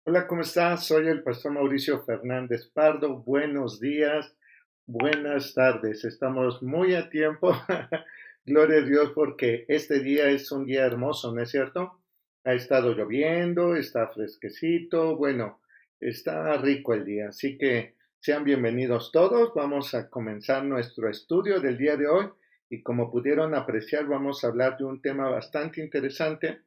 Hola, ¿cómo estás? Soy el pastor Mauricio Fernández Pardo. Buenos días, buenas tardes. Estamos muy a tiempo. Gloria a Dios porque este día es un día hermoso, ¿no es cierto? Ha estado lloviendo, está fresquecito, bueno, está rico el día. Así que sean bienvenidos todos. Vamos a comenzar nuestro estudio del día de hoy y como pudieron apreciar, vamos a hablar de un tema bastante interesante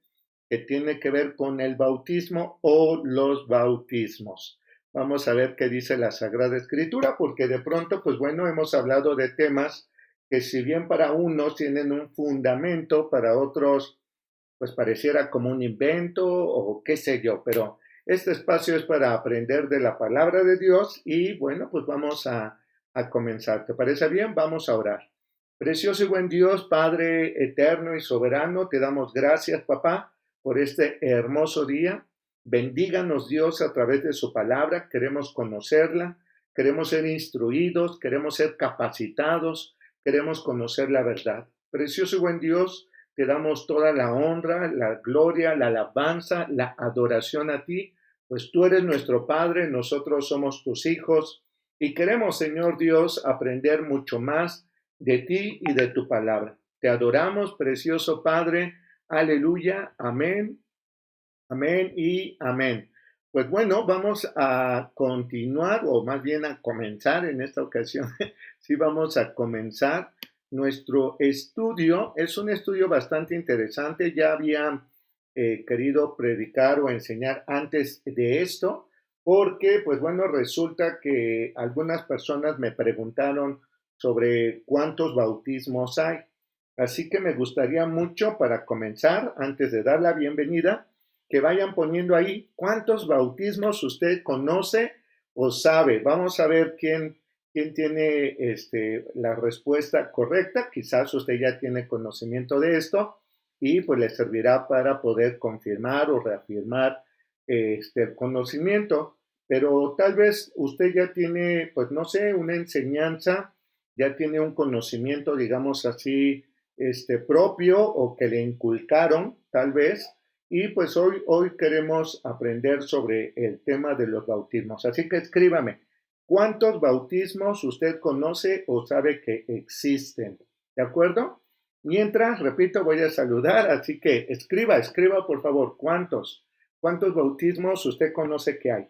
que tiene que ver con el bautismo o los bautismos. Vamos a ver qué dice la Sagrada Escritura, porque de pronto, pues bueno, hemos hablado de temas que si bien para unos tienen un fundamento, para otros, pues pareciera como un invento o qué sé yo, pero este espacio es para aprender de la palabra de Dios y bueno, pues vamos a comenzar. ¿Te parece bien? Vamos a orar. Precioso y buen Dios, Padre eterno y soberano, te damos gracias, papá, por este hermoso día. Bendíganos Dios a través de su palabra. Queremos conocerla, queremos ser instruidos, queremos ser capacitados, queremos conocer la verdad. Precioso y buen Dios, te damos toda la honra, la gloria, la alabanza, la adoración a ti, pues tú eres nuestro Padre, nosotros somos tus hijos y queremos, Señor Dios, aprender mucho más de ti y de tu palabra. Te adoramos, precioso Padre. Aleluya. Amén. Amén y amén. Pues bueno, vamos a continuar, o más bien a comenzar en esta ocasión. Sí, vamos a comenzar nuestro estudio. Es un estudio bastante interesante. Ya había querido predicar o enseñar antes de esto, porque, pues bueno, resulta que algunas personas me preguntaron sobre cuántos bautismos hay. Así que me gustaría mucho, para comenzar, antes de dar la bienvenida, que vayan poniendo ahí cuántos bautismos usted conoce o sabe. Vamos a ver quién tiene la respuesta correcta. Quizás usted ya tiene conocimiento de esto y pues le servirá para poder confirmar o reafirmar este conocimiento. Pero tal vez usted ya tiene, pues no sé, una enseñanza, ya tiene un conocimiento, digamos así, propio o que le inculcaron, tal vez, y pues hoy queremos aprender sobre el tema de los bautismos. Así que escríbame, ¿cuántos bautismos usted conoce o sabe que existen? ¿De acuerdo? Mientras, repito, voy a saludar, así que escriba por favor, ¿cuántos bautismos usted conoce que hay?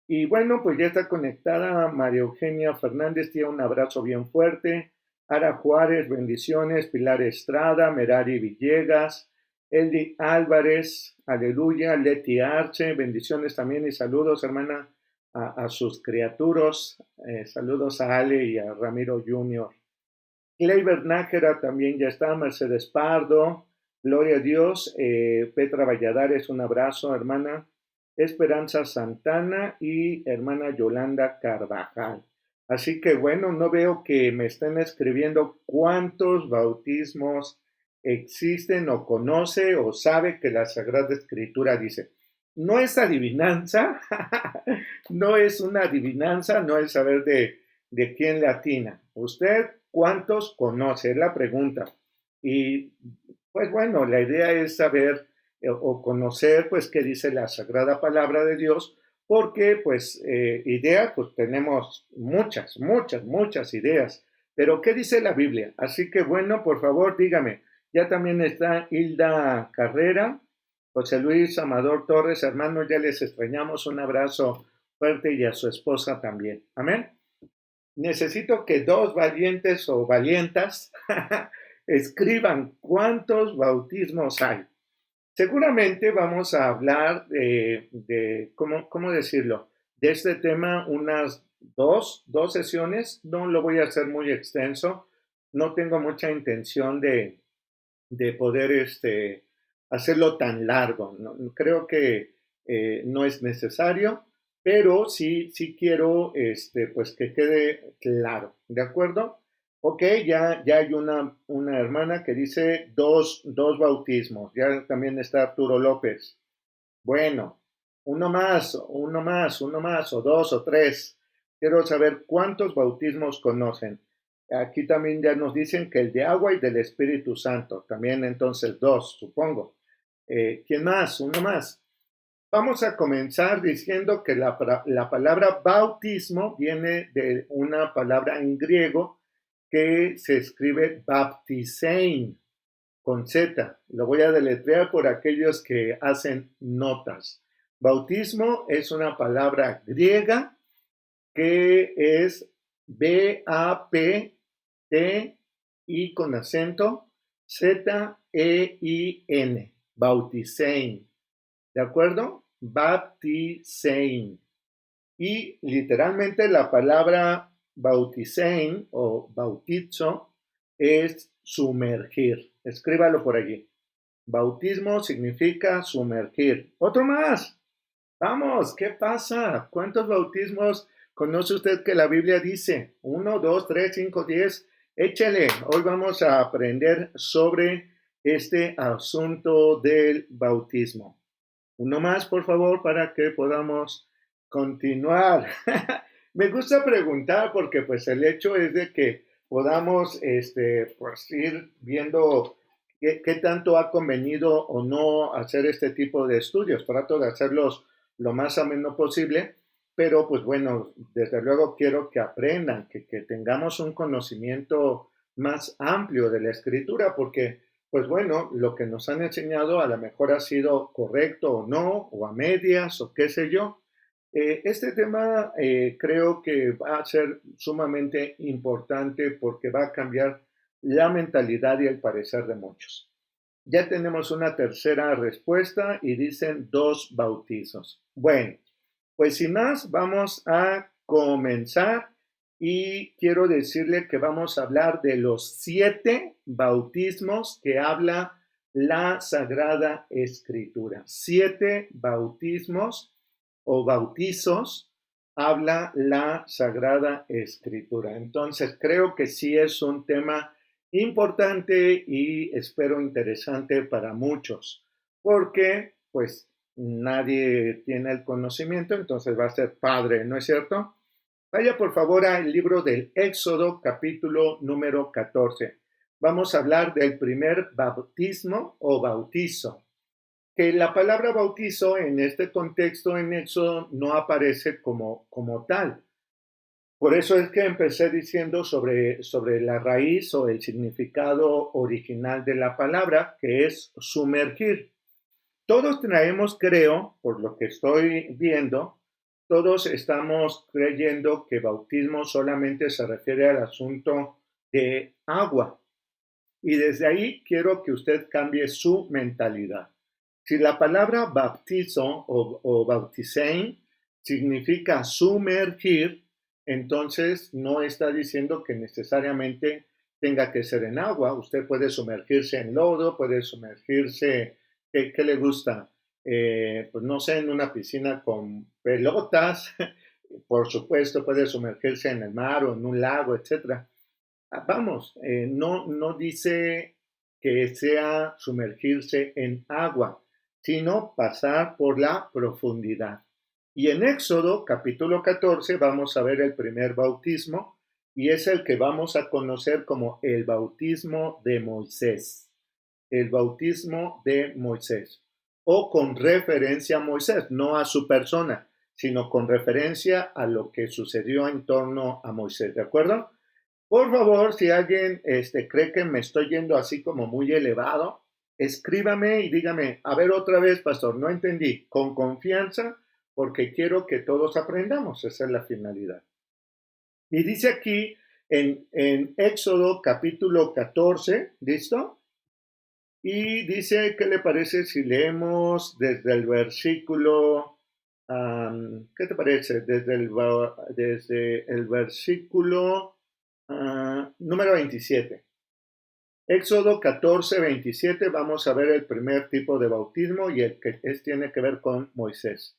Y bueno, pues ya está conectada María Eugenia Fernández, tiene un abrazo bien fuerte. Ara Juárez, bendiciones. Pilar Estrada, Merari Villegas, Eldi Álvarez, aleluya. Leti Arche, bendiciones también y saludos, hermana, a sus criaturas. Saludos a Ale y a Ramiro Junior. Kleiber Nájera también ya está. Mercedes Pardo, gloria a Dios. Petra Valladares, un abrazo, hermana. Esperanza Santana y hermana Yolanda Carvajal. Así que bueno, no veo que me estén escribiendo cuántos bautismos existen o conoce o sabe que la Sagrada Escritura dice. No es adivinanza, no es una adivinanza, no es saber de quién le atina. ¿Usted cuántos conoce? Es la pregunta. Y pues bueno, la idea es saber o conocer pues qué dice la Sagrada Palabra de Dios, porque pues ideas pues tenemos muchas ideas, pero ¿qué dice la Biblia? Así que bueno, por favor dígame, ya también está Hilda Carrera, José Luis Amador Torres, hermanos, ya les extrañamos, un abrazo fuerte y a su esposa también, amén. Necesito que dos valientes o valientas escriban cuántos bautismos hay. Seguramente vamos a hablar ¿cómo decirlo? De este tema unas dos sesiones. No lo voy a hacer muy extenso. No tengo mucha intención de poder hacerlo tan largo. No, creo que no es necesario, pero sí quiero pues que quede claro. ¿De acuerdo? Ok, ya hay una hermana que dice dos bautismos. Ya también está Arturo López. Bueno, uno más, o dos o tres. Quiero saber cuántos bautismos conocen. Aquí también ya nos dicen que el de agua y del Espíritu Santo. También entonces dos, supongo. ¿Quién más? Uno más. Vamos a comenzar diciendo que la palabra bautismo viene de una palabra en griego que se escribe baptisein con Z. Lo voy a deletrear por aquellos que hacen notas. Bautismo es una palabra griega que es B-A-P-T-I con acento Z-E-I-N. Bautisein. ¿De acuerdo? Baptisein. Y literalmente la palabra bautisein o bautizo es sumergir. Escríbalo por allí. Bautismo significa sumergir. Otro más. Vamos, ¿qué pasa? ¿Cuántos bautismos conoce usted que la Biblia dice? 1, 2, 3, 5, 10. Échale. Hoy vamos a aprender sobre este asunto del bautismo. Uno más, por favor, para que podamos continuar. Me gusta preguntar porque pues el hecho es de que podamos pues, ir viendo qué tanto ha convenido o no hacer este tipo de estudios. Trato de hacerlos lo más ameno posible, pero pues bueno, desde luego quiero que aprendan, que tengamos un conocimiento más amplio de la escritura, porque pues bueno, lo que nos han enseñado a lo mejor ha sido correcto o no, o a medias, o qué sé yo. Este tema creo que va a ser sumamente importante porque va a cambiar la mentalidad y el parecer de muchos. Ya tenemos una tercera respuesta y dicen 2 bautizos. Bueno, pues sin más, vamos a comenzar y quiero decirle que vamos a hablar de los 7 bautismos que habla la Sagrada Escritura. 7 bautismos o bautizos habla la Sagrada Escritura. Entonces creo que sí es un tema importante y espero interesante para muchos, porque pues nadie tiene el conocimiento, entonces va a ser padre, ¿no es cierto? Vaya por favor al libro del Éxodo, capítulo número 14. Vamos a hablar del primer bautismo o bautizo. Que la palabra bautizo en este contexto en Éxodo no aparece como tal. Por eso es que empecé diciendo sobre la raíz o el significado original de la palabra, que es sumergir. Todos traemos, creo, por lo que estoy viendo, todos estamos creyendo que bautismo solamente se refiere al asunto de agua. Y desde ahí quiero que usted cambie su mentalidad. Si la palabra bautizo o bautisein significa sumergir, entonces no está diciendo que necesariamente tenga que ser en agua. Usted puede sumergirse en lodo, puede sumergirse, ¿qué le gusta? Pues no sé, en una piscina con pelotas, por supuesto, puede sumergirse en el mar o en un lago, etcétera. Vamos, no dice que sea sumergirse en agua, sino pasar por la profundidad. Y en Éxodo capítulo 14 vamos a ver el primer bautismo y es el que vamos a conocer como el bautismo de Moisés. El bautismo de Moisés. O con referencia a Moisés, no a su persona, sino con referencia a lo que sucedió en torno a Moisés. ¿De acuerdo? Por favor, si alguien cree que me estoy yendo así como muy elevado, escríbame y dígame, a ver otra vez, pastor, no entendí, con confianza, porque quiero que todos aprendamos, esa es la finalidad. Y dice aquí en Éxodo capítulo 14, ¿listo? Y dice, ¿qué le parece si leemos desde el versículo, ¿qué te parece? Desde el versículo número 27. Éxodo 14, 27, vamos a ver el primer tipo de bautismo y el que tiene que ver con Moisés.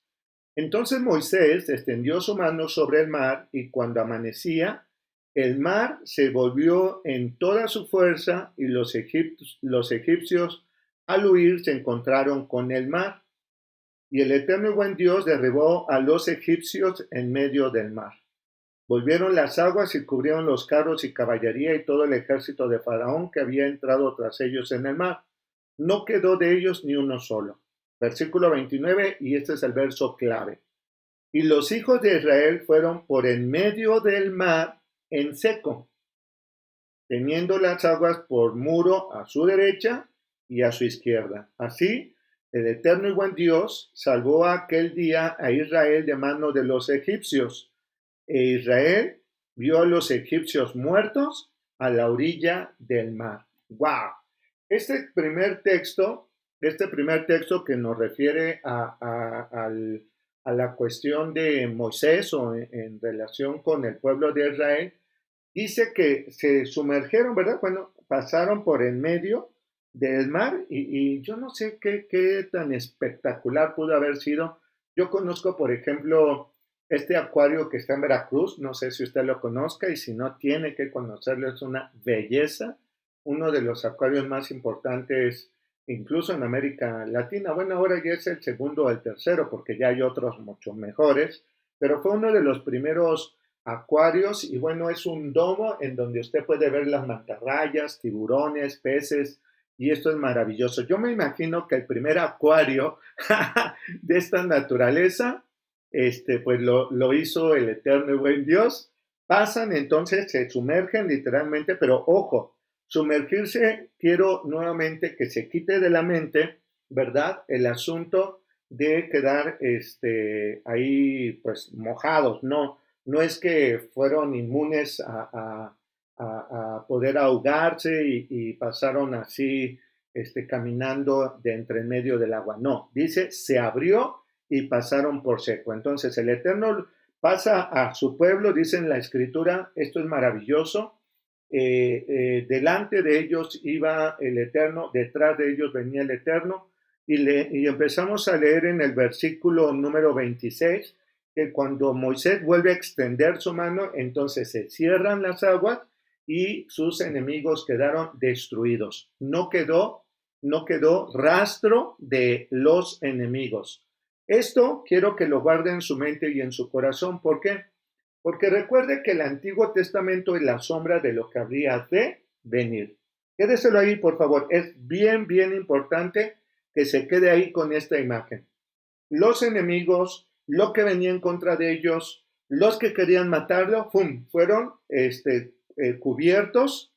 Entonces Moisés extendió su mano sobre el mar y cuando amanecía, el mar se volvió en toda su fuerza y los egipcios al huir se encontraron con el mar. Y el eterno y buen Dios derribó a los egipcios en medio del mar. Volvieron las aguas y cubrieron los carros y caballería y todo el ejército de Faraón que había entrado tras ellos en el mar. No quedó de ellos ni uno solo. Versículo 29, y este es el verso clave. Y los hijos de Israel fueron por en medio del mar en seco, teniendo las aguas por muro a su derecha y a su izquierda. Así, el eterno y buen Dios salvó aquel día a Israel de mano de los egipcios, e Israel vio a los egipcios muertos a la orilla del mar. ¡Wow! Este primer texto que nos refiere a la cuestión de Moisés o en relación con el pueblo de Israel, dice que se sumergieron, ¿verdad? Bueno, pasaron por en medio del mar y yo no sé qué tan espectacular pudo haber sido. Yo conozco, por ejemplo, este acuario que está en Veracruz, no sé si usted lo conozca y si no tiene que conocerlo, es una belleza, uno de los acuarios más importantes incluso en América Latina. Bueno, ahora ya es el segundo o el tercero porque ya hay otros mucho mejores, pero fue uno de los primeros acuarios y bueno, es un domo en donde usted puede ver las mantarrayas, tiburones, peces y esto es maravilloso. Yo me imagino que el primer acuario de esta naturaleza, pues lo hizo el eterno y buen Dios. Pasan entonces, se sumergen literalmente, pero ojo, sumergirse, quiero nuevamente que se quite de la mente, ¿verdad? El asunto de quedar ahí pues mojados, no es que fueron inmunes a poder ahogarse y pasaron así caminando de entre en medio del agua. No, dice, se abrió y pasaron por seco. Entonces el Eterno pasa a su pueblo, dice en la Escritura, esto es maravilloso, delante de ellos iba el Eterno, detrás de ellos venía el Eterno, y empezamos a leer en el versículo número 26, que cuando Moisés vuelve a extender su mano, entonces se cierran las aguas y sus enemigos quedaron destruidos. No quedó rastro de los enemigos. Esto quiero que lo guarde en su mente y en su corazón. ¿Por qué? Porque recuerde que el Antiguo Testamento es la sombra de lo que habría de venir. Quédeselo ahí, por favor. Es bien, bien importante que se quede ahí con esta imagen. Los enemigos, lo que venía en contra de ellos, los que querían matarlo, ¡fum!, fueron cubiertos,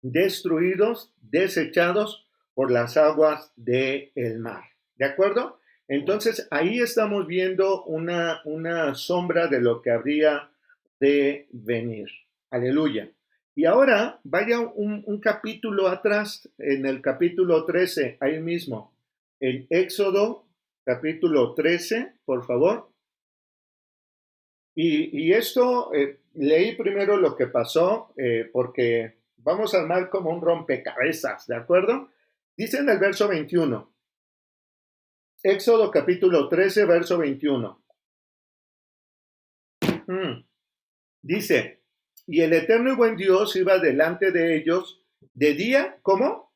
destruidos, desechados por las aguas del mar. ¿De acuerdo? Entonces ahí estamos viendo una sombra de lo que habría de venir. Aleluya. Y ahora vaya un capítulo atrás, en el capítulo 13, ahí mismo, en Éxodo capítulo 13, por favor. Y esto, leí primero lo que pasó, porque vamos a armar como un rompecabezas, ¿de acuerdo? Dice en el verso 21, Éxodo capítulo 13, verso 21. Dice, y el eterno y buen Dios iba delante de ellos de día, ¿cómo?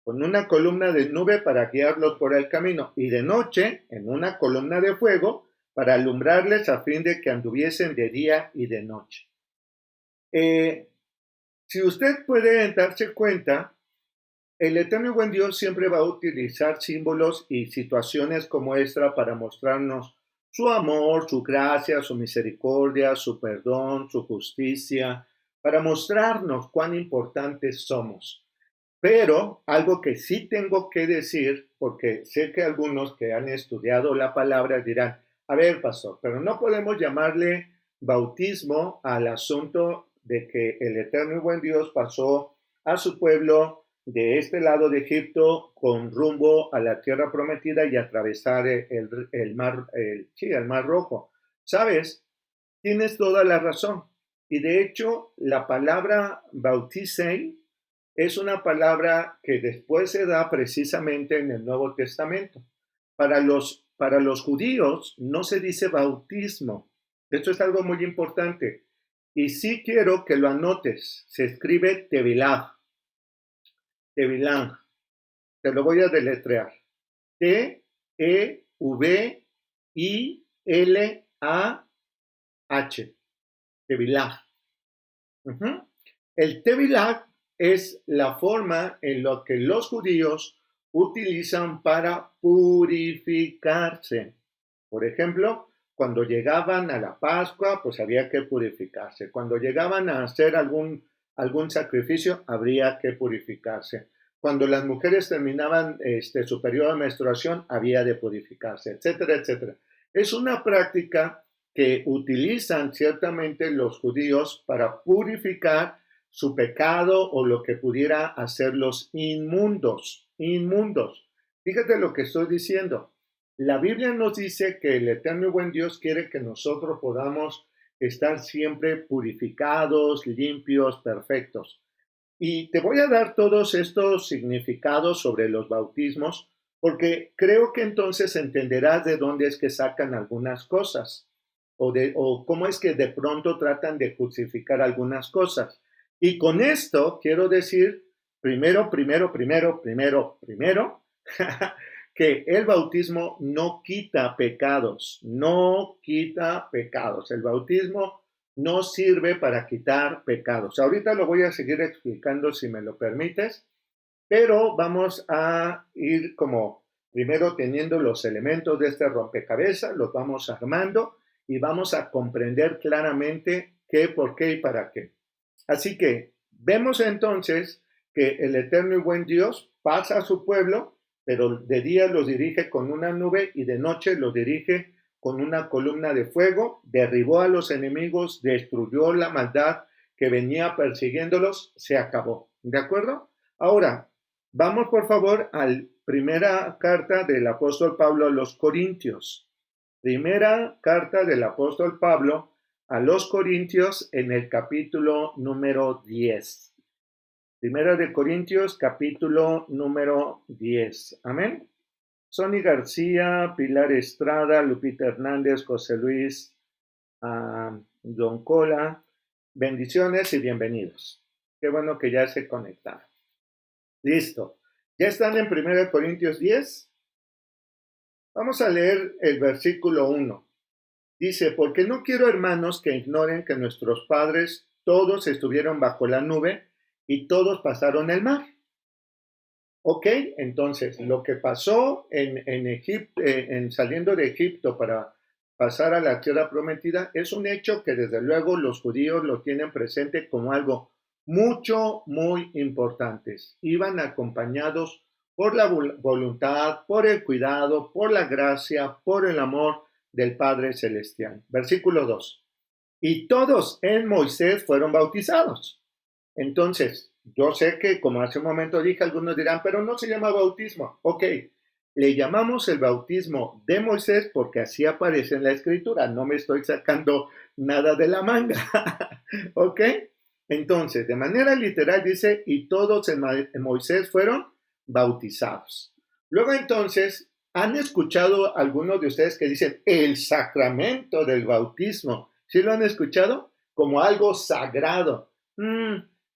Con una columna de nube para guiarlos por el camino, y de noche en una columna de fuego para alumbrarles a fin de que anduviesen de día y de noche. Si usted puede darse cuenta, el eterno y buen Dios siempre va a utilizar símbolos y situaciones como esta para mostrarnos su amor, su gracia, su misericordia, su perdón, su justicia, para mostrarnos cuán importantes somos. Pero algo que sí tengo que decir, porque sé que algunos que han estudiado la palabra dirán, a ver, pastor, pero no podemos llamarle bautismo al asunto de que el eterno y buen Dios pasó a su pueblo de este lado de Egipto con rumbo a la tierra prometida y atravesar el mar Rojo. ¿Sabes? Tienes toda la razón. Y de hecho, la palabra bautisei es una palabra que después se da precisamente en el Nuevo Testamento. Para los judíos no se dice bautismo. Esto es algo muy importante. Y sí quiero que lo anotes. Se escribe tevilah. Tevilah. Te lo voy a deletrear. T-E-V-I-L-A-H. Tevilah. El tevilah es la forma en la que los judíos utilizan para purificarse. Por ejemplo, cuando llegaban a la Pascua, pues había que purificarse. Cuando llegaban a hacer algún sacrificio, habría que purificarse. Cuando las mujeres terminaban su periodo de menstruación, había de purificarse, etcétera, etcétera. Es una práctica que utilizan ciertamente los judíos para purificar su pecado o lo que pudiera hacerlos inmundos, inmundos. Fíjate lo que estoy diciendo. La Biblia nos dice que el eterno y buen Dios quiere que nosotros podamos estar siempre purificados, limpios, perfectos. Y te voy a dar todos estos significados sobre los bautismos, porque creo que entonces entenderás de dónde es que sacan algunas cosas, o cómo es que de pronto tratan de justificar algunas cosas. Y con esto quiero decir, primero, que el bautismo no quita pecados, no quita pecados. El bautismo no sirve para quitar pecados. Ahorita lo voy a seguir explicando si me lo permites, pero vamos a ir como primero teniendo los elementos de este rompecabezas, los vamos armando y vamos a comprender claramente qué, por qué y para qué. Así que vemos entonces que el eterno y buen Dios pasa a su pueblo, pero de día los dirige con una nube y de noche los dirige con una columna de fuego, derribó a los enemigos, destruyó la maldad que venía persiguiéndolos, se acabó. ¿De acuerdo? Ahora, vamos por favor a la primera carta del apóstol Pablo a los Corintios. Primera carta del apóstol Pablo a los Corintios en el capítulo número 10. Primera de Corintios, capítulo número 10. Amén. Sonny García, Pilar Estrada, Lupita Hernández, José Luis, Don Cola. Bendiciones y bienvenidos. Qué bueno que ya se conectaron. Listo. ¿Ya están en 1 Corintios 10? Vamos a leer el versículo 1. Dice, porque no quiero, hermanos, que ignoren que nuestros padres todos estuvieron bajo la nube y todos pasaron el mar. Ok, entonces lo que pasó en Egipto, en saliendo de Egipto para pasar a la tierra prometida, es un hecho que desde luego los judíos lo tienen presente como algo muy importante. Iban acompañados por la voluntad, por el cuidado, por la gracia, por el amor del Padre Celestial. Versículo 2. Y todos en Moisés fueron bautizados. Entonces, yo sé que, como hace un momento dije, algunos dirán, pero no se llama bautismo. Ok, le llamamos el bautismo de Moisés porque así aparece en la Escritura. No me estoy sacando nada de la manga. Ok, entonces, de manera literal dice, y todos en Moisés fueron bautizados. Luego entonces, ¿han escuchado algunos de ustedes que dicen el sacramento del bautismo? ¿Sí lo han escuchado? Como algo sagrado.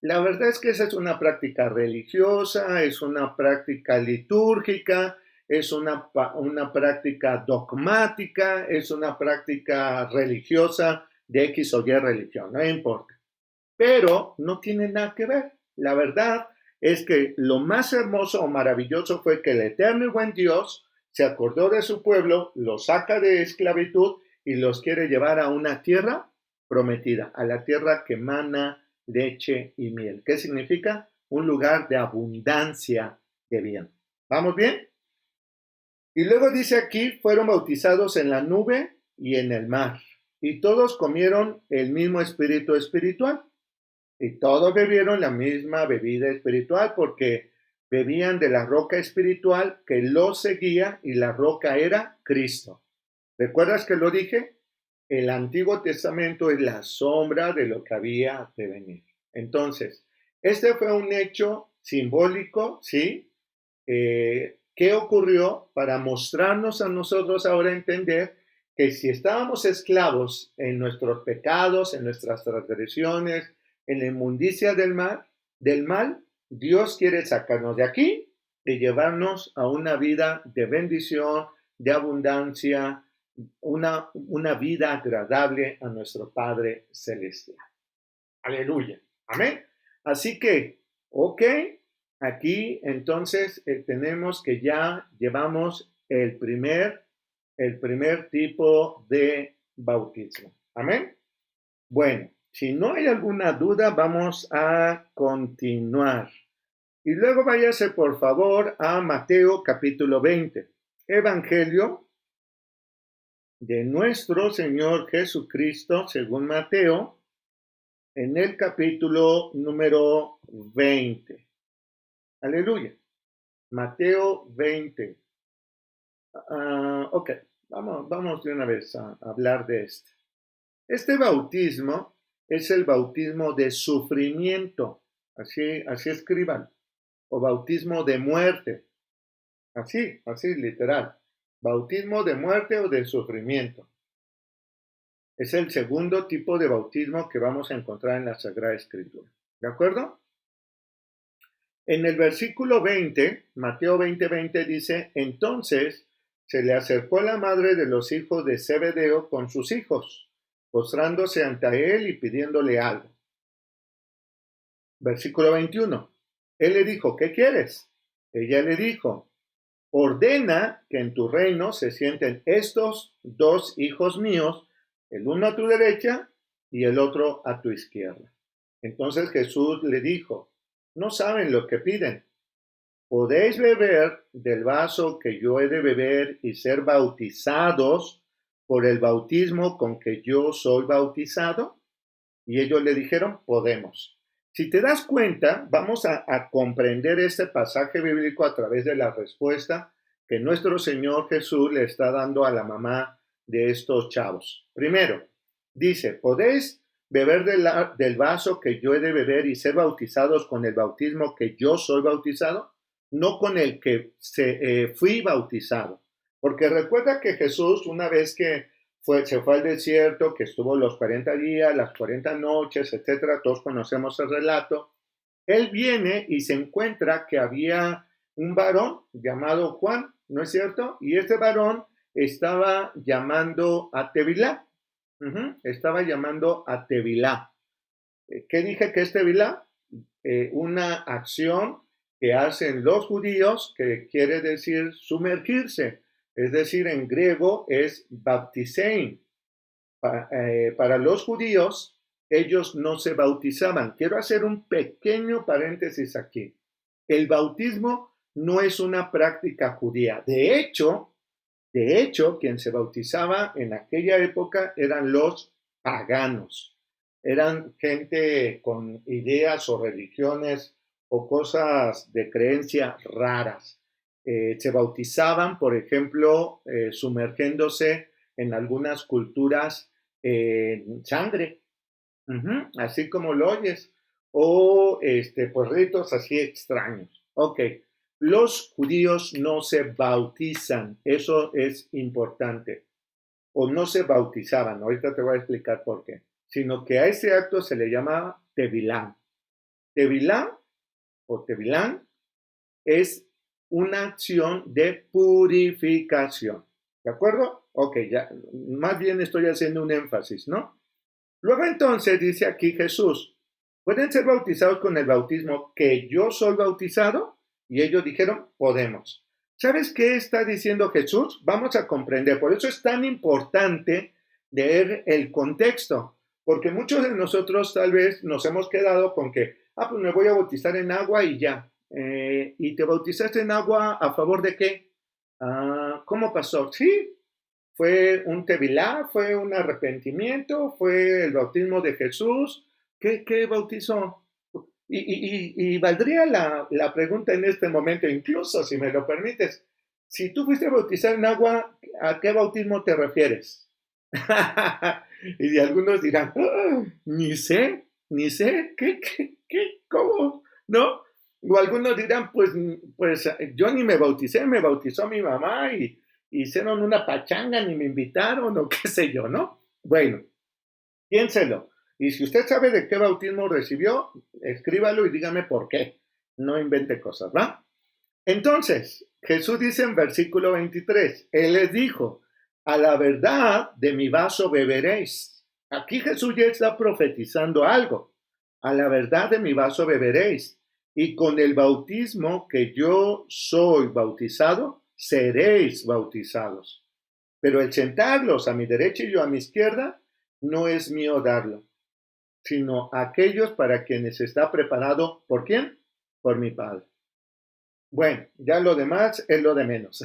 La verdad es que esa es una práctica religiosa, es una práctica litúrgica, es una práctica dogmática, es una práctica religiosa de X o Y religión, no importa. Pero no tiene nada que ver. La verdad es que lo más hermoso o maravilloso fue que el eterno y buen Dios se acordó de su pueblo, los saca de esclavitud y los quiere llevar a una tierra prometida, a la tierra que emana leche y miel. ¿Qué significa? Un lugar de abundancia de bien. ¿Vamos bien? Y luego dice aquí, fueron bautizados en la nube y en el mar, y todos comieron el mismo espíritu espiritual, y todos bebieron la misma bebida espiritual, porque bebían de la roca espiritual que los seguía, y la roca era Cristo. ¿Recuerdas que lo dije? El Antiguo Testamento es la sombra de lo que había de venir. Entonces, este fue un hecho simbólico, ¿sí? ¿Qué ocurrió para mostrarnos a nosotros ahora entender que si estábamos esclavos en nuestros pecados, en nuestras transgresiones, en la inmundicia del mal, Dios quiere sacarnos de aquí y llevarnos a una vida de bendición, de abundancia, una vida agradable a nuestro Padre Celestial. Aleluya. Amén. Así que, ok, Aquí entonces tenemos que ya llevamos el primer tipo de bautismo. Amén. Bueno, si no hay alguna duda, vamos a continuar. Y luego váyase por favor a Mateo capítulo 20. Evangelio de nuestro Señor Jesucristo, según Mateo, en el capítulo número 20. Aleluya. Mateo 20. Ok, vamos de una vez a hablar de este. Este bautismo es el bautismo de sufrimiento, así escriban, o bautismo de muerte, así literal, bautismo de muerte o de sufrimiento. Es el segundo tipo de bautismo que vamos a encontrar en la Sagrada Escritura. ¿De acuerdo? En el versículo 20, Mateo 20:20 dice, entonces se le acercó la madre de los hijos de Zebedeo con sus hijos, postrándose ante él y pidiéndole algo. Versículo 21, él le dijo, ¿qué quieres? Ella le dijo, ordena que en tu reino se sienten estos dos hijos míos, el uno a tu derecha y el otro a tu izquierda. Entonces Jesús le dijo, no saben lo que piden. ¿Podéis beber del vaso que yo he de beber y ser bautizados por el bautismo con que yo soy bautizado? Y ellos le dijeron, podemos. Si te das cuenta, vamos a comprender este pasaje bíblico a través de la respuesta que nuestro Señor Jesús le está dando a la mamá de estos chavos. Primero, dice, ¿podéis beber del vaso que yo he de beber y ser bautizados con el bautismo que yo soy bautizado? No con el que fui bautizado. Porque recuerda que Jesús, una vez que se fue al desierto, que estuvo los 40 días, las 40 noches, etcétera, todos conocemos el relato, él viene y se encuentra que había un varón llamado Juan, ¿no es cierto? Y este varón estaba llamando a Tevilá. Estaba llamando a Tevilá. ¿Qué dije que es Tevilá? Una acción que hacen los judíos que quiere decir sumergirse. Es decir, en griego es baptisein. Para los judíos, ellos no se bautizaban. Quiero hacer un pequeño paréntesis aquí. El bautismo no es una práctica judía. De hecho, quien se bautizaba en aquella época eran los paganos. Eran gente con ideas o religiones o cosas de creencia raras. Se bautizaban, por ejemplo, sumergiéndose en algunas culturas en sangre, así como lo oyes, o pues ritos así extraños. Ok, los judíos no se bautizan, eso es importante, o no se bautizaban, ahorita te voy a explicar por qué, sino que a ese acto se le llamaba tevilán. Tevilán o tevilán es una acción de purificación. ¿De acuerdo? Ok, ya, más bien estoy haciendo un énfasis, ¿no? Luego entonces dice aquí Jesús, ¿pueden ser bautizados con el bautismo que yo soy bautizado? Y ellos dijeron, podemos. ¿Sabes qué está diciendo Jesús? Vamos a comprender. Por eso es tan importante leer el contexto, porque muchos de nosotros tal vez nos hemos quedado con que, pues me voy a bautizar en agua y ya. ¿Y te bautizaste en agua a favor de qué? ¿Cómo pasó? Sí, fue un tevilá, fue un arrepentimiento, fue el bautismo de Jesús. ¿Qué bautizó? Y valdría la pregunta en este momento, incluso si me lo permites, si tú fuiste bautizado en agua, ¿a qué bautismo te refieres? Y algunos dirán, ni sé, ¿cómo? ¿No? O algunos dirán, pues yo ni me bauticé, me bautizó mi mamá y hicieron una pachanga, ni me invitaron o qué sé yo, ¿no? Bueno, piénselo. Y si usted sabe de qué bautismo recibió, escríbalo y dígame por qué. No invente cosas, ¿va? Entonces, Jesús dice en versículo 23, Él les dijo, a la verdad de mi vaso beberéis. Aquí Jesús ya está profetizando algo. A la verdad de mi vaso beberéis. y con el bautismo que yo soy bautizado, seréis bautizados. Pero el sentarlos a mi derecha y yo a mi izquierda, no es mío darlo, sino aquellos para quienes está preparado, ¿por quién? Por mi Padre. Bueno, ya lo demás es lo de menos.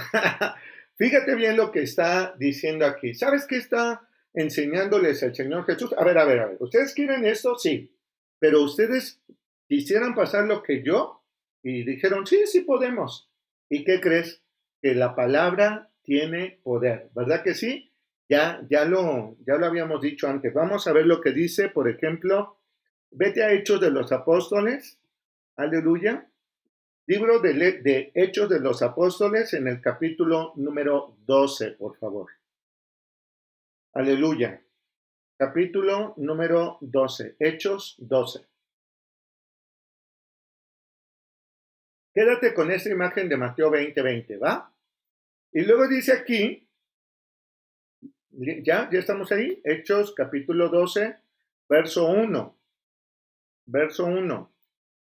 Fíjate bien lo que está diciendo aquí. ¿Sabes qué está enseñándoles el Señor Jesús? A ver. ¿Ustedes quieren esto? Sí. Pero ustedes quisieran pasar lo que yo y dijeron, sí, sí podemos. ¿Y qué crees? Que la palabra tiene poder, ¿verdad que sí? Ya lo habíamos dicho antes. Vamos a ver lo que dice, por ejemplo, vete a Hechos de los Apóstoles. Aleluya. Libro de Hechos de los Apóstoles en el capítulo número 12, por favor. Aleluya. Capítulo número 12, Hechos 12. Quédate con esta imagen de Mateo 20:20, ¿va? Y luego dice aquí, ya estamos ahí, Hechos capítulo 12, verso 1. Verso 1.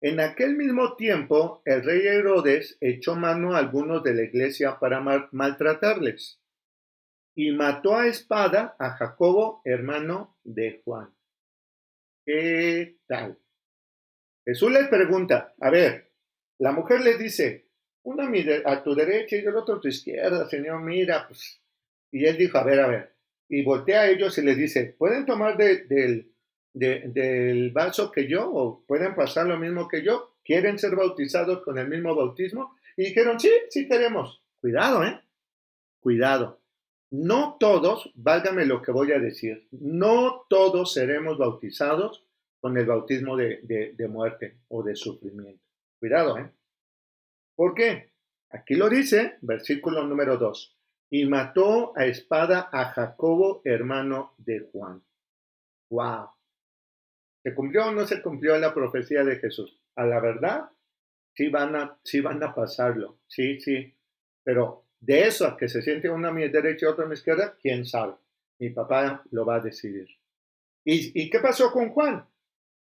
En aquel mismo tiempo, el rey Herodes echó mano a algunos de la iglesia para maltratarles y mató a espada a Jacobo, hermano de Juan. ¿Qué tal? Jesús les pregunta, a ver, la mujer les dice, uno a tu derecha y el otro a tu izquierda, Señor, mira, pues. Y él dijo, a ver, y voltea a ellos y les dice, ¿pueden tomar del vaso que yo o pueden pasar lo mismo que yo? ¿Quieren ser bautizados con el mismo bautismo? Y dijeron, sí, sí queremos. Cuidado, cuidado. No todos, válgame lo que voy a decir, no todos seremos bautizados con el bautismo de muerte o de sufrimiento. Cuidado, ¿Por qué? Aquí lo dice, versículo número 2. Y mató a espada a Jacobo, hermano de Juan. ¡Wow! ¿Se cumplió o no se cumplió la profecía de Jesús? A la verdad, sí van a pasarlo, sí. Pero de eso a que se siente uno a mi derecha y otro a mi izquierda, quién sabe. Mi papá lo va a decidir. ¿Y qué pasó con Juan?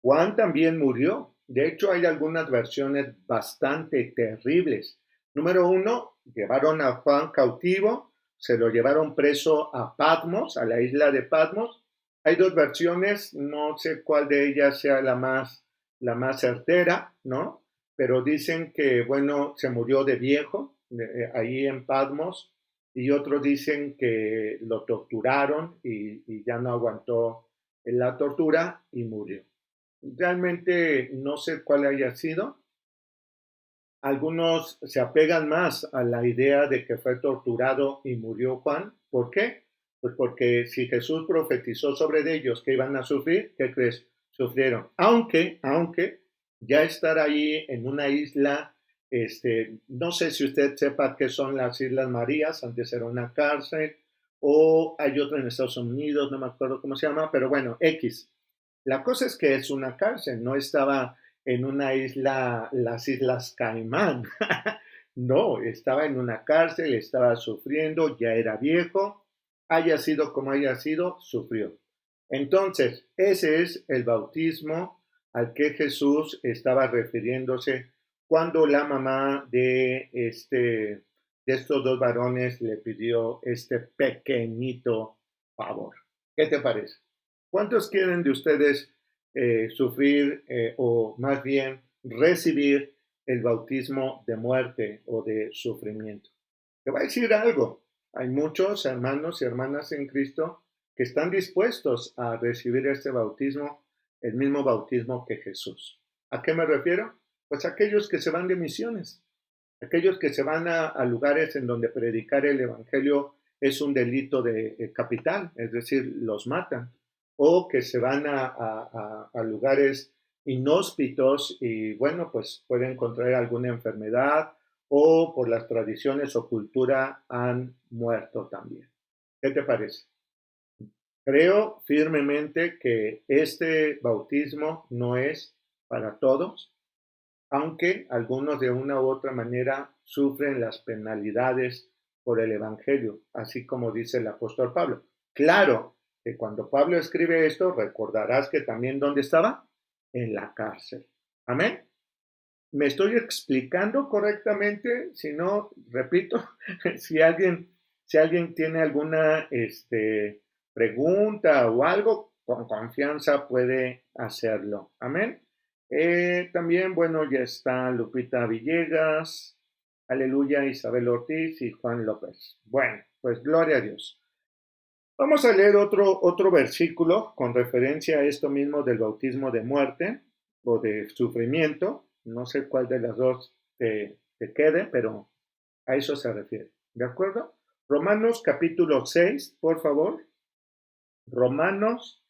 Juan también murió. De hecho, hay algunas versiones bastante terribles. Número 1, llevaron a Juan cautivo, se lo llevaron preso a Patmos, a la isla de Patmos. Hay dos versiones, no sé cuál de ellas sea la más certera, ¿no? Pero dicen que, bueno, se murió de viejo ahí en Patmos, y otros dicen que lo torturaron y ya no aguantó la tortura y murió. Realmente no sé cuál haya sido. Algunos se apegan más a la idea de que fue torturado y murió Juan. ¿Por qué? Pues porque si Jesús profetizó sobre ellos que iban a sufrir, ¿qué crees? Sufrieron. Aunque ya estar ahí en una isla, no sé si usted sepa qué son las Islas Marías, antes era una cárcel, o hay otra en Estados Unidos, no me acuerdo cómo se llama, pero bueno, X. La cosa es que es una cárcel, no estaba en una isla, las Islas Caimán. No, estaba en una cárcel, estaba sufriendo, ya era viejo, haya sido como haya sido, sufrió. Entonces, ese es el bautismo al que Jesús estaba refiriéndose cuando la mamá de estos dos varones le pidió este pequeñito favor. ¿Qué te parece? ¿Cuántos quieren de ustedes sufrir o más bien recibir el bautismo de muerte o de sufrimiento? Te voy a decir algo. Hay muchos hermanos y hermanas en Cristo que están dispuestos a recibir este bautismo, el mismo bautismo que Jesús. ¿A qué me refiero? Pues aquellos que se van de misiones, aquellos que se van a lugares en donde predicar el evangelio es un delito de capital, es decir, los matan, o que se van a lugares inhóspitos y bueno, pues pueden contraer alguna enfermedad o por las tradiciones o cultura han muerto también. ¿Qué te parece? Creo firmemente que este bautismo no es para todos, aunque algunos de una u otra manera sufren las penalidades por el Evangelio, así como dice el apóstol Pablo. Claro que cuando Pablo escribe esto, recordarás que también ¿dónde estaba? En la cárcel. Amén. ¿Me estoy explicando correctamente? Si no, repito, si alguien tiene alguna pregunta o algo, con confianza puede hacerlo. Amén. También, bueno, ya está Lupita Villegas, aleluya, Isabel Ortiz y Juan López. Bueno, pues gloria a Dios. Vamos a leer otro versículo con referencia a esto mismo del bautismo de muerte o de sufrimiento. No sé cuál de las dos te quede, pero a eso se refiere. ¿De acuerdo? Romanos capítulo 6, por favor. Romanos,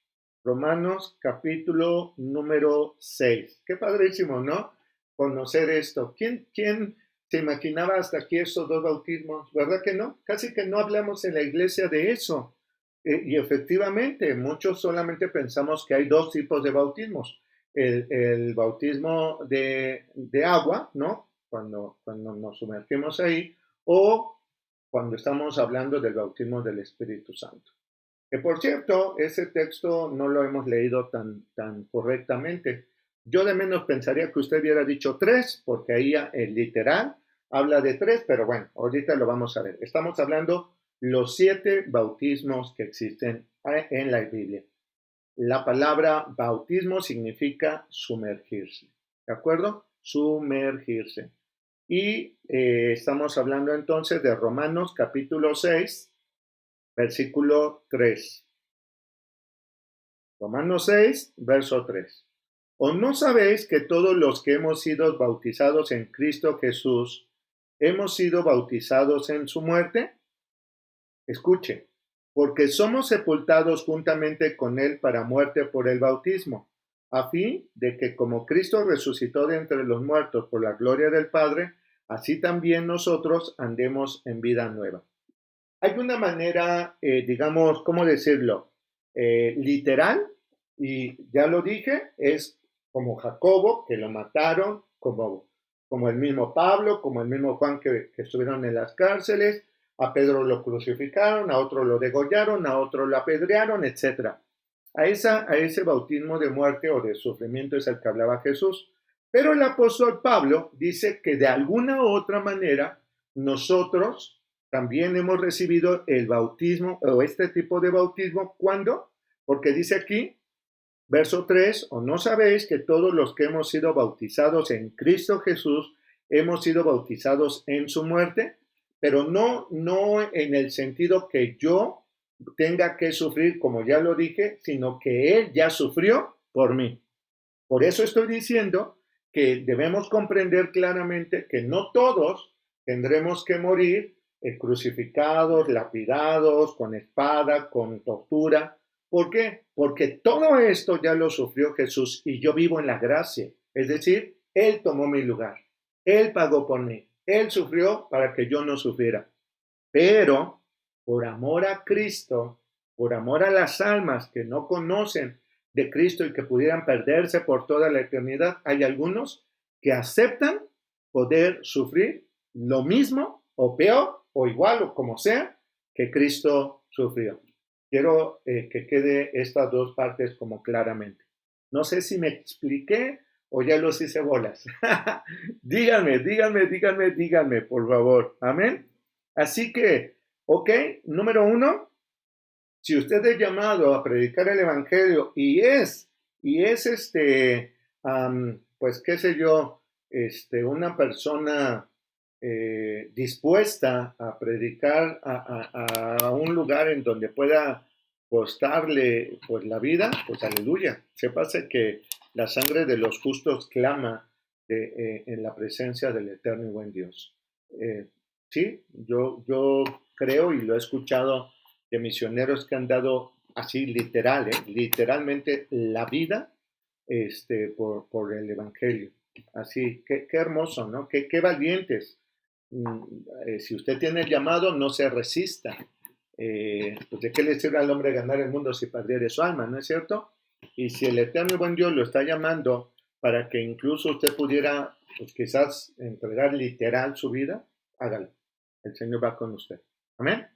Romanos capítulo número 6. Qué padrísimo, ¿no? Conocer esto. ¿Quién se imaginaba hasta aquí estos dos bautismos? ¿Verdad que no? Casi que no hablamos en la iglesia de eso. Y efectivamente, muchos solamente pensamos que hay dos tipos de bautismos. El bautismo de agua, ¿no? Cuando nos sumergimos ahí, o cuando estamos hablando del bautismo del Espíritu Santo. Que por cierto, ese texto no lo hemos leído tan correctamente. Yo de menos pensaría que usted hubiera dicho tres, porque ahí el literal habla de tres, pero bueno, ahorita lo vamos a ver. Estamos hablando los 7 bautismos que existen en la Biblia. La palabra bautismo significa sumergirse, ¿de acuerdo? Sumergirse. Y estamos hablando entonces de Romanos capítulo 6, versículo 3. Romanos 6, verso 3. ¿O no sabéis que todos los que hemos sido bautizados en Cristo Jesús, hemos sido bautizados en su muerte? Escuche, porque somos sepultados juntamente con él para muerte por el bautismo, a fin de que como Cristo resucitó de entre los muertos por la gloria del Padre, así también nosotros andemos en vida nueva. Hay una manera, digamos, ¿cómo decirlo? Literal, y ya lo dije, es como Jacobo, que lo mataron, como el mismo Pablo, como el mismo Juan que estuvieron en las cárceles, a Pedro lo crucificaron, a otro lo degollaron, a otro lo apedrearon, etc. A ese bautismo de muerte o de sufrimiento es el que hablaba Jesús. Pero el apóstol Pablo dice que de alguna u otra manera nosotros también hemos recibido el bautismo o este tipo de bautismo. ¿Cuándo? Porque dice aquí, verso 3, ¿o no sabéis que todos los que hemos sido bautizados en Cristo Jesús hemos sido bautizados en su muerte? Pero no en el sentido que yo tenga que sufrir, como ya lo dije, sino que Él ya sufrió por mí. Por eso estoy diciendo que debemos comprender claramente que no todos tendremos que morir crucificados, lapidados, con espada, con tortura. ¿Por qué? Porque todo esto ya lo sufrió Jesús y yo vivo en la gracia. Es decir, Él tomó mi lugar. Él pagó por mí. Él sufrió para que yo no sufriera. Pero por amor a Cristo, por amor a las almas que no conocen de Cristo y que pudieran perderse por toda la eternidad, hay algunos que aceptan poder sufrir lo mismo o peor o igual o como sea que Cristo sufrió. Quiero que quede estas dos partes como claramente. No sé si me expliqué o ya los hice bolas. díganme, por favor. Amén. Así que, ok, número 1, si usted es llamado a predicar el evangelio y es pues qué sé yo, una persona dispuesta a predicar a un lugar en donde pueda costarle pues la vida, pues aleluya. Sépase que la sangre de los justos clama en la presencia del eterno y buen Dios. Sí, yo creo y lo he escuchado de misioneros que han dado así literalmente la vida por el Evangelio. Así, qué hermoso, ¿no? Qué valientes. Si usted tiene el llamado, no se resista. Pues de qué le sirve al hombre ganar el mundo si perdiere su alma, ¿no es cierto? Y si el eterno y buen Dios lo está llamando para que incluso usted pudiera, pues quizás entregar literal su vida, hágalo. El Señor va con usted. Amén.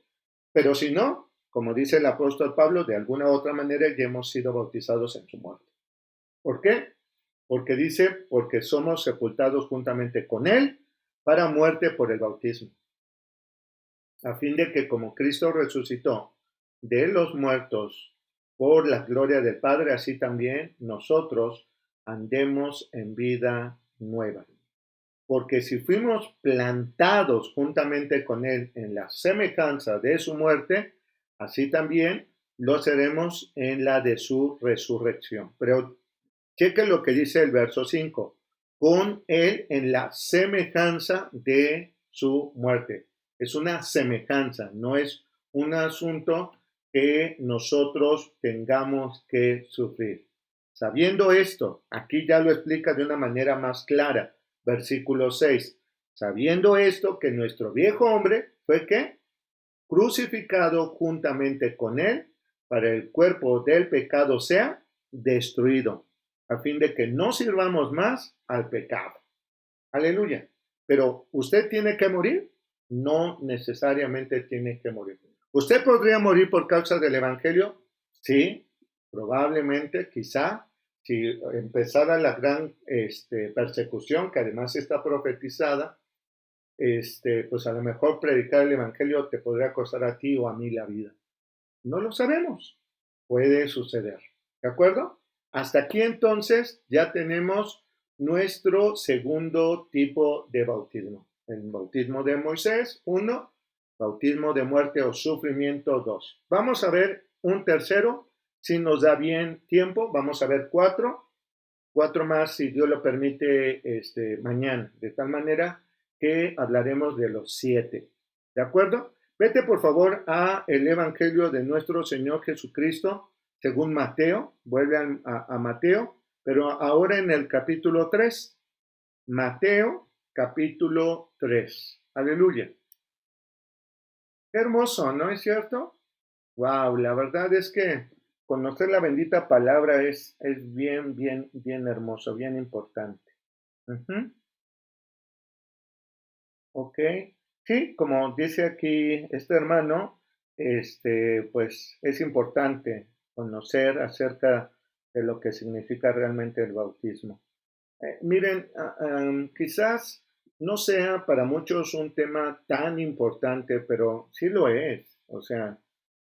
Pero si no, como dice el apóstol Pablo, de alguna u otra manera ya hemos sido bautizados en su muerte. ¿Por qué? porque dice, porque somos sepultados juntamente con Él para muerte por el bautismo, a fin de que como Cristo resucitó de los muertos por la gloria del Padre, así también nosotros andemos en vida nueva. Porque si fuimos plantados juntamente con Él en la semejanza de su muerte, así también lo seremos en la de su resurrección. Pero cheque lo que dice el verso 5, con Él en la semejanza de su muerte. Es una semejanza, no es un asunto que nosotros tengamos que sufrir. Sabiendo esto, aquí ya lo explica de una manera más clara. Versículo 6. Sabiendo esto, que nuestro viejo hombre fue ¿qué? Crucificado juntamente con él, para el cuerpo del pecado sea destruido, a fin de que no sirvamos más al pecado. Aleluya. Pero ¿usted tiene que morir? No necesariamente tiene que morir. ¿Usted podría morir por causa del Evangelio? Sí, probablemente, quizá, si empezara la gran persecución, que además está profetizada, pues a lo mejor predicar el Evangelio te podría costar a ti o a mí la vida. No lo sabemos. Puede suceder. ¿De acuerdo? Hasta aquí entonces ya tenemos nuestro segundo tipo de bautismo. El bautismo de Moisés, 1. Bautismo de muerte o sufrimiento, 2. Vamos a ver un tercero, si nos da bien tiempo. Vamos a ver 4 más, si Dios lo permite, mañana. De tal manera que hablaremos de los 7. ¿De acuerdo? Vete por favor a el Evangelio de nuestro Señor Jesucristo, según Mateo. Vuelve a Mateo, pero ahora en el capítulo 3. Mateo, capítulo 3. Aleluya. Qué hermoso, ¿no es cierto? Wow, la verdad es que conocer la bendita palabra es bien, bien, bien hermoso, bien importante. Ok. Sí, como dice aquí este hermano, pues es importante conocer acerca de lo que significa realmente el bautismo. Miren, quizás no sea para muchos un tema tan importante, pero sí lo es. O sea,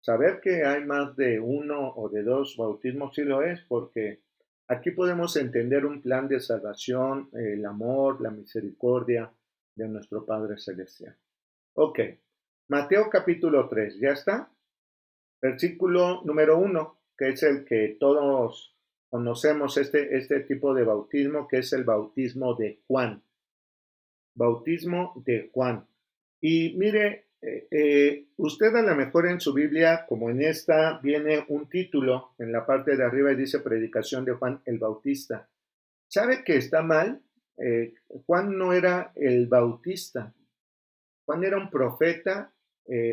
saber que hay más de uno o de dos bautismos sí lo es, porque aquí podemos entender un plan de salvación, el amor, la misericordia de nuestro Padre Celestial. Ok, Mateo capítulo 3, ¿ya está? Versículo número 1, que es el que todos conocemos, este tipo de bautismo, que es el bautismo de Juan. Bautismo de Juan. Y mire, usted a lo mejor en su Biblia, como en esta, viene un título en la parte de arriba y dice Predicación de Juan el Bautista. ¿Sabe que está mal? Juan no era el Bautista. Juan era un profeta,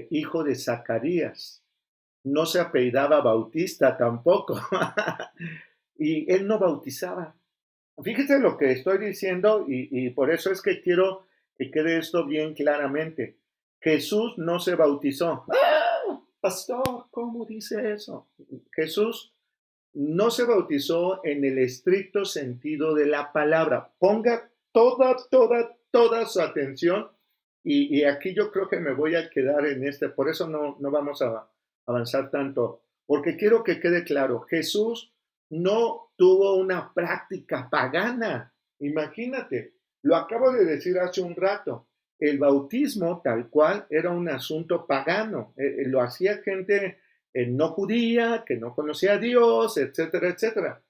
hijo de Zacarías. No se apellidaba Bautista tampoco. Y él no bautizaba. Fíjese lo que estoy diciendo y por eso es que quiero que quede esto bien claramente. Jesús no se bautizó. ¡Ah! Pastor, ¿cómo dice eso? Jesús no se bautizó en el estricto sentido de la palabra. Ponga toda su atención y aquí yo creo que me voy a quedar en por eso no vamos a avanzar tanto, porque quiero que quede claro, Jesús no tuvo una práctica pagana. Imagínate, lo acabo de decir hace un rato, el bautismo tal cual era un asunto pagano, lo hacía gente no judía, que no conocía a Dios, etcétera, etcétera.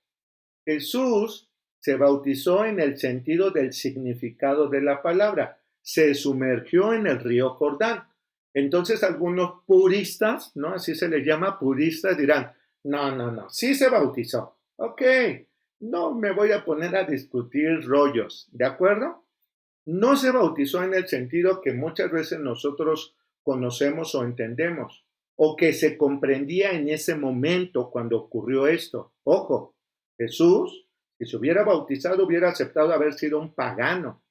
Jesús se bautizó en el sentido del significado de la palabra, se sumergió en el río Jordán. Entonces algunos puristas, ¿no? Así se les llama puristas, dirán, no, sí se bautizó. Ok, no me voy a poner a discutir rollos, ¿de acuerdo? No se bautizó en el sentido que muchas veces nosotros conocemos o entendemos, o que se comprendía en ese momento cuando ocurrió esto. Ojo, Jesús, si se hubiera bautizado, hubiera aceptado haber sido un pagano.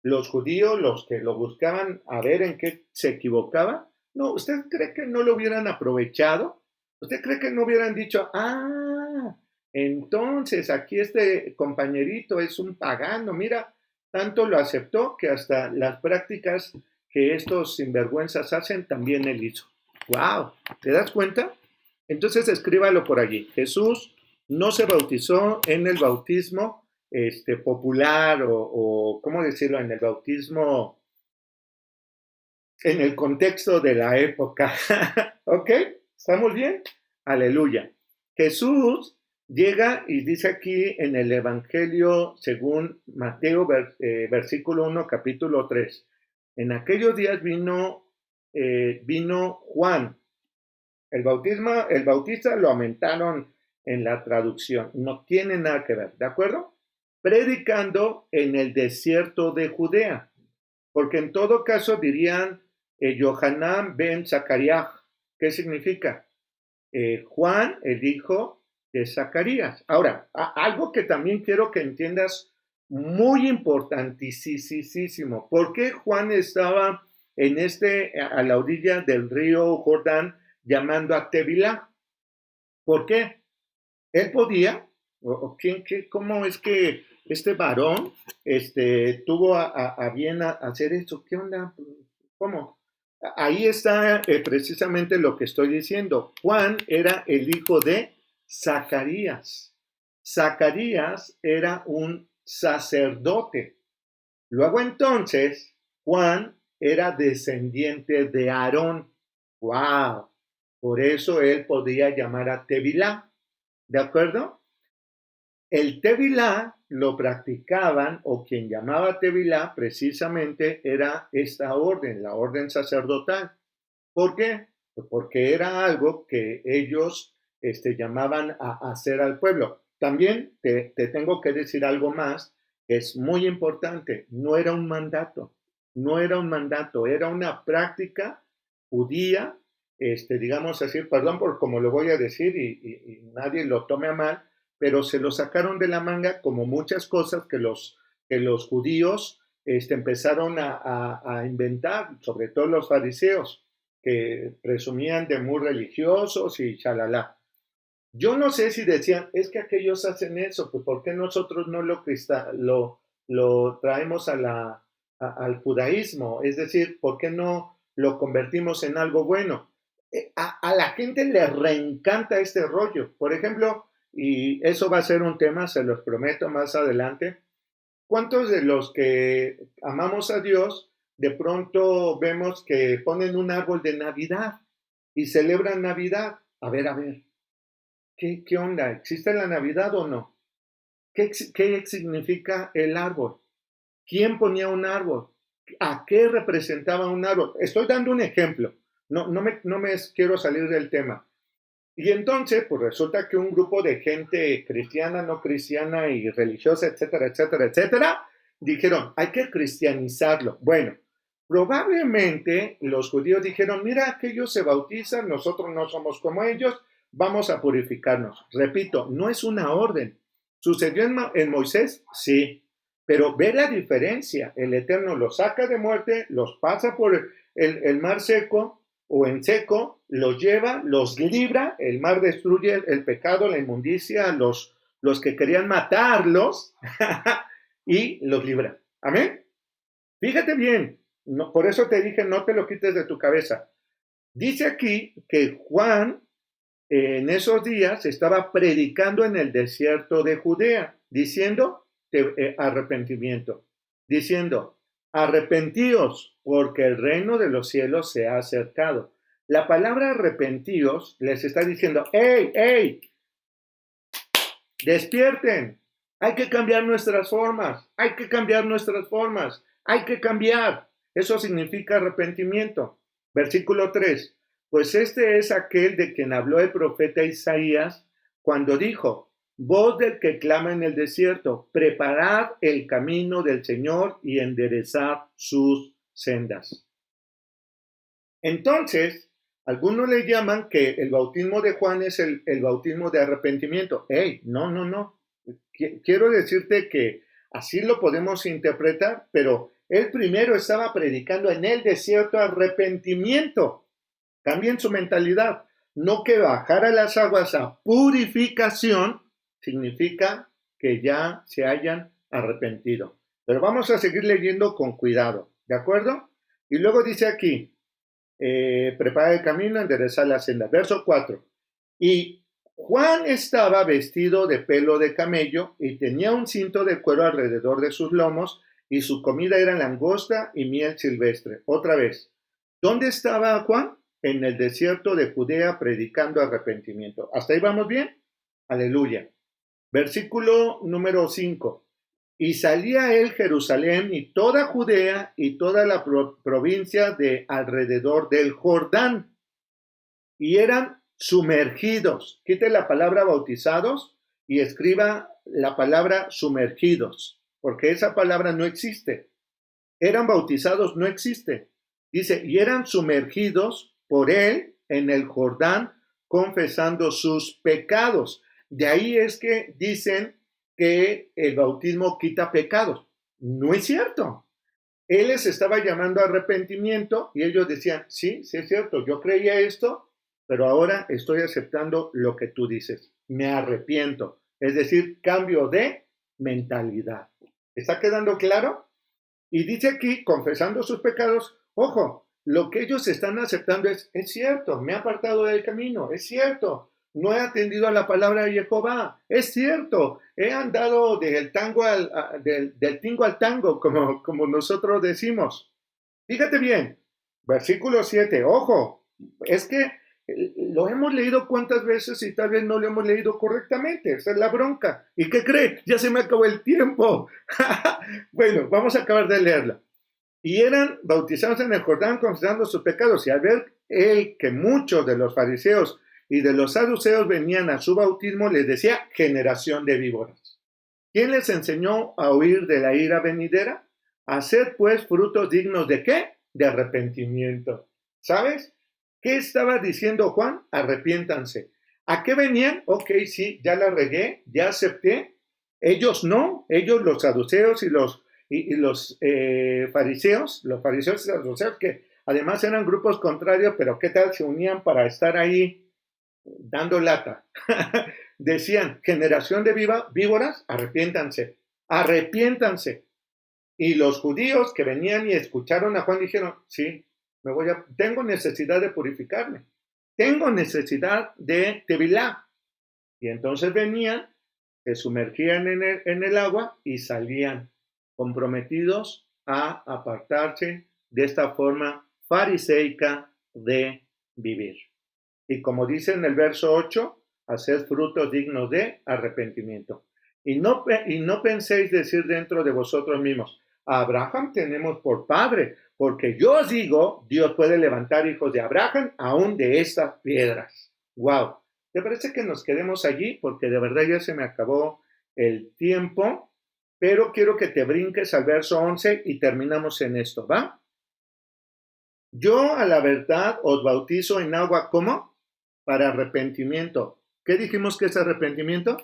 Los judíos, los que lo buscaban a ver en qué se equivocaba, no, ¿usted cree que no lo hubieran aprovechado? ¿Usted cree que no hubieran dicho, Entonces, aquí este compañerito es un pagano, mira, tanto lo aceptó que hasta las prácticas que estos sinvergüenzas hacen también él hizo. ¡Wow! ¿Te das cuenta? Entonces escríbalo por allí. Jesús no se bautizó en el bautismo popular o, ¿cómo decirlo? En el bautismo, en el contexto de la época. ¿Ok? ¿Estamos bien? Aleluya. Jesús llega y dice aquí en el Evangelio según Mateo, versículo 1, capítulo 3. En aquellos días vino Juan. El bautista lo aumentaron en la traducción. No tiene nada que ver, ¿de acuerdo? Predicando en el desierto de Judea. Porque en todo caso dirían Yohanan ben Zacarías. ¿Qué significa? Juan, el hijo de Zacarías. Ahora, algo que también quiero que entiendas muy importantísimo. ¿Por qué Juan estaba a la orilla del río Jordán llamando a Tevilá? ¿Por qué? Él podía, ¿cómo es que este varón tuvo a bien hacer eso? ¿Qué onda? ¿Cómo? Ahí está precisamente lo que estoy diciendo. Juan era el hijo de Zacarías. Zacarías era un sacerdote. Luego entonces, Juan era descendiente de Aarón. ¡Wow! Por eso él podía llamar a Tevilá. ¿De acuerdo? El Tevilá lo practicaban, o quien llamaba Tevilá precisamente era esta orden, la orden sacerdotal. ¿Por qué? Pues porque era algo que ellos llamaban a hacer al pueblo. También te tengo que decir algo más, que es muy importante, no era un mandato, era una práctica judía, digamos así, perdón por cómo lo voy a decir y nadie lo tome a mal, pero se lo sacaron de la manga como muchas cosas que los judíos empezaron a inventar, sobre todo los fariseos, que presumían de muy religiosos y chalala. Yo no sé si decían, es que aquellos hacen eso, pues ¿por qué nosotros no lo traemos al judaísmo? Es decir, ¿por qué no lo convertimos en algo bueno? A la gente le reencanta este rollo. Por ejemplo, y eso va a ser un tema, se los prometo más adelante, ¿cuántos de los que amamos a Dios de pronto vemos que ponen un árbol de Navidad y celebran Navidad? A ver, ¿qué onda? ¿Existe la Navidad o no? ¿Qué significa el árbol? ¿Quién ponía un árbol? ¿A qué representaba un árbol? Estoy dando un ejemplo. No me quiero salir del tema. Y entonces, pues resulta que un grupo de gente cristiana, no cristiana y religiosa, etcétera, etcétera, etcétera, dijeron, hay que cristianizarlo. Bueno, probablemente los judíos dijeron, mira, que ellos se bautizan, nosotros no somos como ellos, vamos a purificarnos. Repito, no es una orden. ¿Sucedió en Moisés? Sí. Pero ve la diferencia. El Eterno los saca de muerte, los pasa por el mar seco o en seco, los lleva, los libra, el mar destruye el pecado, la inmundicia, los que querían matarlos y los libra. ¿Amén? Fíjate bien, no, por eso te dije, no te lo quites de tu cabeza. Dice aquí que Juan en esos días estaba predicando en el desierto de Judea, diciendo arrepentimiento, diciendo, arrepentíos, porque el reino de los cielos se ha acercado. La palabra arrepentíos les está diciendo, ¡hey! Despierten, hay que cambiar nuestras formas, hay que cambiar. Eso significa arrepentimiento. Versículo 3. Pues este es aquel de quien habló el profeta Isaías cuando dijo, voz del que clama en el desierto, preparad el camino del Señor y enderezad sus sendas. Entonces, algunos le llaman que el bautismo de Juan es el bautismo de arrepentimiento. ¡Ey! No. Quiero decirte que así lo podemos interpretar, pero él primero estaba predicando en el desierto arrepentimiento. Cambien su mentalidad. No que bajar a las aguas a purificación significa que ya se hayan arrepentido. Pero vamos a seguir leyendo con cuidado, ¿de acuerdo? Y luego dice aquí, prepara el camino, endereza la senda. Verso 4. Y Juan estaba vestido de pelo de camello y tenía un cinto de cuero alrededor de sus lomos y su comida era langosta y miel silvestre. Otra vez, ¿dónde estaba Juan? En el desierto de Judea predicando arrepentimiento. ¿Hasta ahí vamos bien? Aleluya. Versículo número 5. Y salía él Jerusalén y toda Judea y toda la provincia de alrededor del Jordán. Y eran sumergidos. Quite la palabra bautizados y escriba la palabra sumergidos, porque esa palabra no existe. Eran bautizados, no existe. Dice, y eran sumergidos por él en el Jordán, confesando sus pecados. De ahí es que dicen que el bautismo quita pecados. No es cierto. Él les estaba llamando a arrepentimiento y ellos decían, sí, sí es cierto, yo creía esto, pero ahora estoy aceptando lo que tú dices. Me arrepiento. Es decir, cambio de mentalidad. ¿Está quedando claro? Y dice aquí, confesando sus pecados, ojo, lo que ellos están aceptando es cierto, me he apartado del camino, es cierto, no he atendido a la palabra de Jehová, es cierto, he andado del tingo al tango, como nosotros decimos. Fíjate bien, versículo 7, ojo, es que lo hemos leído cuántas veces y tal vez no lo hemos leído correctamente, esa es la bronca. ¿Y qué cree? Ya se me acabó el tiempo. Bueno, vamos a acabar de leerla. Y eran bautizados en el Jordán confesando sus pecados. Y al ver él que muchos de los fariseos y de los saduceos venían a su bautismo, les decía, generación de víboras. ¿Quién les enseñó a huir de la ira venidera? Hacer pues frutos dignos ¿de qué? De arrepentimiento. ¿Sabes? ¿Qué estaba diciendo Juan? Arrepiéntanse. ¿A qué venían? Ok, sí, ya la regué, ya acepté. Ellos no, ellos los saduceos y los fariseos, los fariseos y saduceos, que además eran grupos contrarios, pero ¿qué tal se unían para estar ahí dando lata? Decían, generación de víboras, arrepiéntanse, arrepiéntanse. Y los judíos que venían y escucharon a Juan dijeron, sí, tengo necesidad de purificarme, tengo necesidad de tevilá. Y entonces venían, se sumergían en el agua y salían comprometidos a apartarse de esta forma fariseica de vivir. Y como dice en el verso 8, hacer frutos dignos de arrepentimiento. Y no penséis decir dentro de vosotros mismos, a Abraham tenemos por padre, porque yo os digo, Dios puede levantar hijos de Abraham aún de estas piedras. ¡Wow! ¿Te parece que nos quedemos allí? Porque de verdad ya se me acabó el tiempo, pero quiero que te brinques al verso 11 y terminamos en esto, ¿va? Yo a la verdad os bautizo en agua, ¿cómo? Para arrepentimiento. ¿Qué dijimos que es arrepentimiento?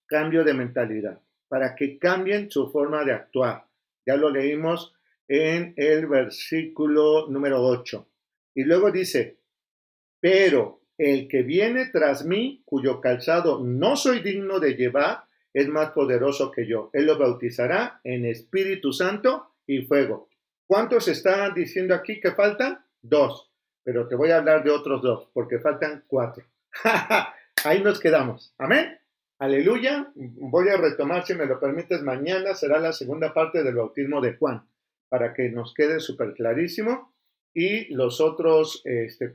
Cambio de mentalidad, para que cambien su forma de actuar. Ya lo leímos en el versículo número 8. Y luego dice, pero el que viene tras mí, cuyo calzado no soy digno de llevar, es más poderoso que yo. Él lo bautizará en Espíritu Santo y fuego. ¿Cuántos están diciendo aquí que faltan? 2. Pero te voy a hablar de otros 2, porque faltan 4. Ahí nos quedamos. Amén. Aleluya. Voy a retomar, si me lo permites, mañana será la segunda parte del bautismo de Juan, para que nos quede súper clarísimo. Y los otros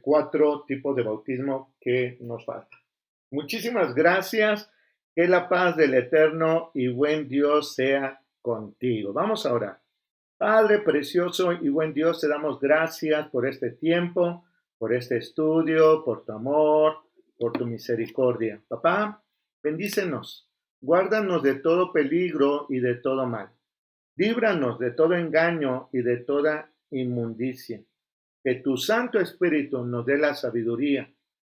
4 tipos de bautismo que nos faltan. Muchísimas gracias. Que la paz del eterno y buen Dios sea contigo. Vamos a orar. Padre precioso y buen Dios, te damos gracias por este tiempo, por este estudio, por tu amor, por tu misericordia. Papá, bendícenos, guárdanos de todo peligro y de todo mal. Líbranos de todo engaño y de toda inmundicia. Que tu Santo Espíritu nos dé la sabiduría,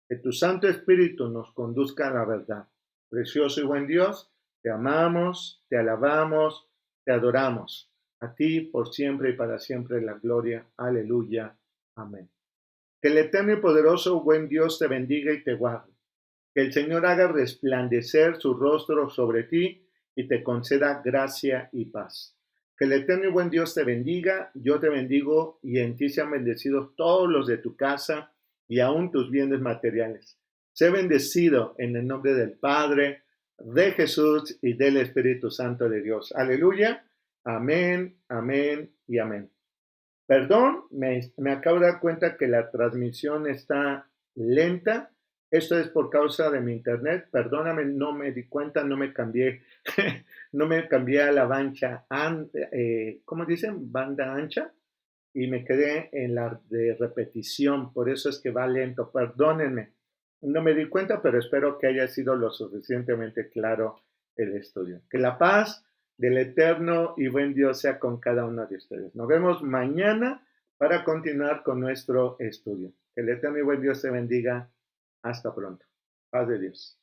que tu Santo Espíritu nos conduzca a la verdad. Precioso y buen Dios, te amamos, te alabamos, te adoramos. A ti por siempre y para siempre la gloria. Aleluya. Amén. Que el eterno y poderoso buen Dios te bendiga y te guarde. Que el Señor haga resplandecer su rostro sobre ti y te conceda gracia y paz. Que el eterno y buen Dios te bendiga, yo te bendigo y en ti sean bendecidos todos los de tu casa y aún tus bienes materiales. Sé bendecido en el nombre del Padre, de Jesús y del Espíritu Santo de Dios. Aleluya. Amén, amén y amén. Perdón, me acabo de dar cuenta que la transmisión está lenta. Esto es por causa de mi internet. Perdóname, no me di cuenta, no me cambié, no me cambié a la ¿cómo dicen? Banda ancha. Y me quedé en la de repetición, por eso es que va lento. Perdónenme, no me di cuenta, pero espero que haya sido lo suficientemente claro el estudio. Que la paz del eterno y buen Dios sea con cada uno de ustedes. Nos vemos mañana para continuar con nuestro estudio. Que el eterno y buen Dios te bendiga. Hasta pronto. Paz de Dios.